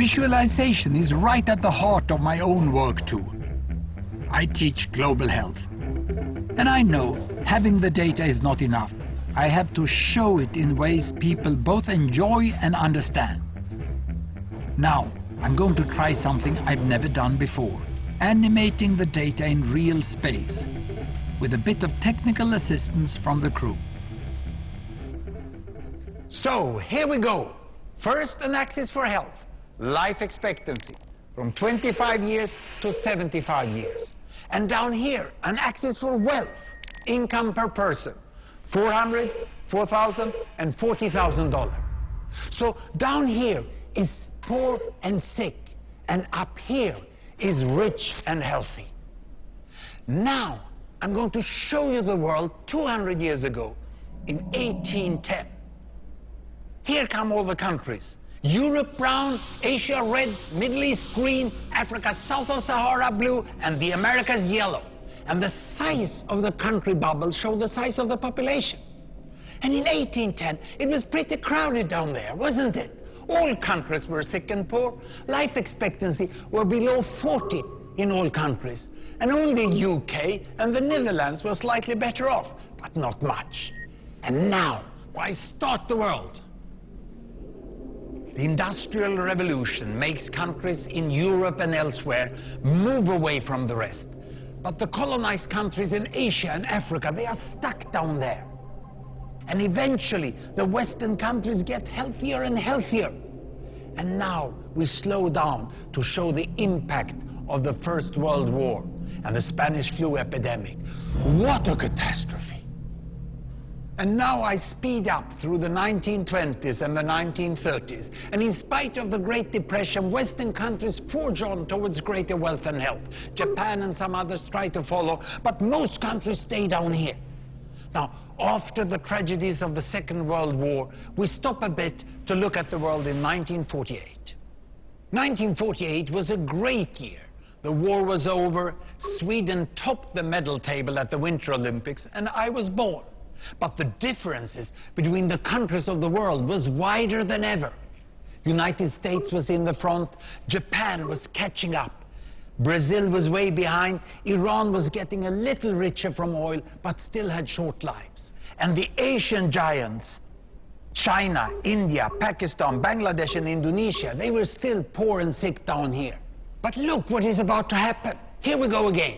Visualization is right at the heart of my own work too. I teach global health. And I know having the data is not enough. I have to show it in ways people both enjoy and understand. Now, I'm going to try something I've never done before. Animating the data in real space, with a bit of technical assistance from the crew. So, here we go. First, an axis for health. Life expectancy, from 25 years to 75 years. And down here, an axis for wealth, income per person, $400, $4,000, and $40,000. So down here is poor and sick, and up here is rich and healthy. Now, I'm going to show you the world 200 years ago, in 1810. Here come all the countries. Europe brown, Asia red, Middle East green, Africa south of Sahara blue, and the Americas yellow. And the size of the country bubbles show the size of the population. And in 1810, it was pretty crowded down there, wasn't it? All countries were sick and poor. Life expectancy were below 40 in all countries. And only UK and the Netherlands were slightly better off, but not much. And now, why start the world? The Industrial Revolution makes countries in Europe and elsewhere move away from the rest. But the colonized countries in Asia and Africa, they are stuck down there. And eventually, the Western countries get healthier and healthier. And now we slow down to show the impact of the First World War and the Spanish flu epidemic. What a catastrophe! And now I speed up through the 1920s and the 1930s. And in spite of the Great Depression, Western countries forge on towards greater wealth and health. Japan and some others try to follow, but most countries stay down here. Now, after the tragedies of the Second World War, we stop a bit to look at the world in 1948. 1948 was a great year. The war was over, Sweden topped the medal table at the Winter Olympics, and I was born. But the differences between the countries of the world was wider than ever. United States was in the front, Japan was catching up. Brazil was way behind, Iran was getting a little richer from oil, but still had short lives. And the Asian giants, China, India, Pakistan, Bangladesh and Indonesia, they were still poor and sick down here. But look what is about to happen. Here we go again.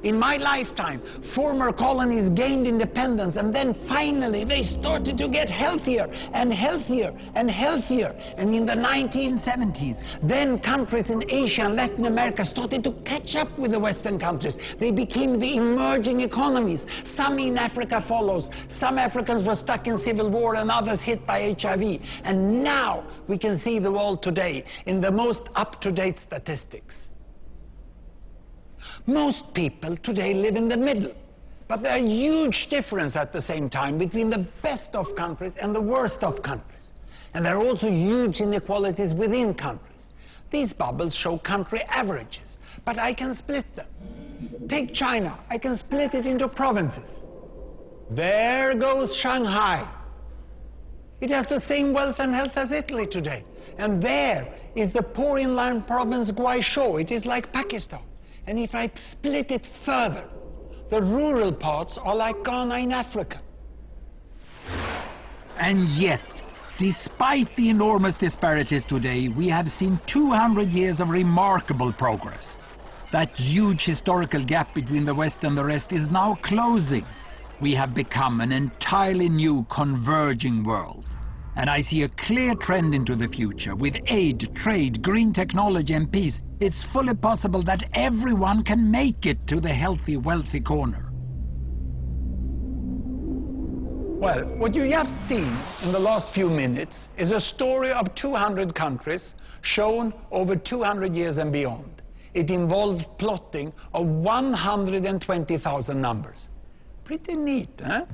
In my lifetime, former colonies gained independence, and then finally they started to get healthier and healthier and healthier. And in the 1970s, then countries in Asia and Latin America started to catch up with the Western countries. They became the emerging economies. Some in Africa follows. Some Africans were stuck in civil war and others hit by HIV. And now we can see the world today in the most up-to-date statistics. Most people today live in the middle, but there are huge differences at the same time between the best of countries and the worst of countries. And there are also huge inequalities within countries. These bubbles show country averages, but I can split them. Take China, I can split it into provinces. There goes Shanghai. It has the same wealth and health as Italy today. And there is the poor inland province Guizhou. It is like Pakistan. And if I split it further, the rural parts are like Ghana in Africa. And yet, despite the enormous disparities today, we have seen 200 years of remarkable progress. That huge historical gap between the West and the rest is now closing. We have become an entirely new converging world. And I see a clear trend into the future. With aid, trade, green technology and peace, it's fully possible that everyone can make it to the healthy, wealthy corner. Well, what you have seen in the last few minutes is a story of 200 countries shown over 200 years and beyond. It involved plotting of 120,000 numbers. Pretty neat, huh?